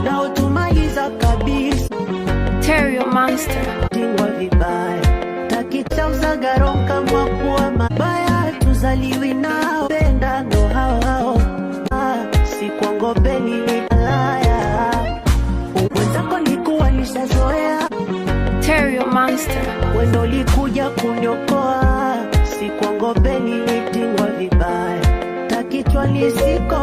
wanaotumaliza kabisa. Terrio Monster Tingwa vibaya takicha uzagaronka mwakuwa mabaya. Tuzaliwi nao penda ndo hao si kuongopeni ni alaya. Wenzako likuwa nishazoea. Terrio Monster Wendo likuja kunyokoa. Si kuongopeni ni tingwa vibaya takichwa lisiko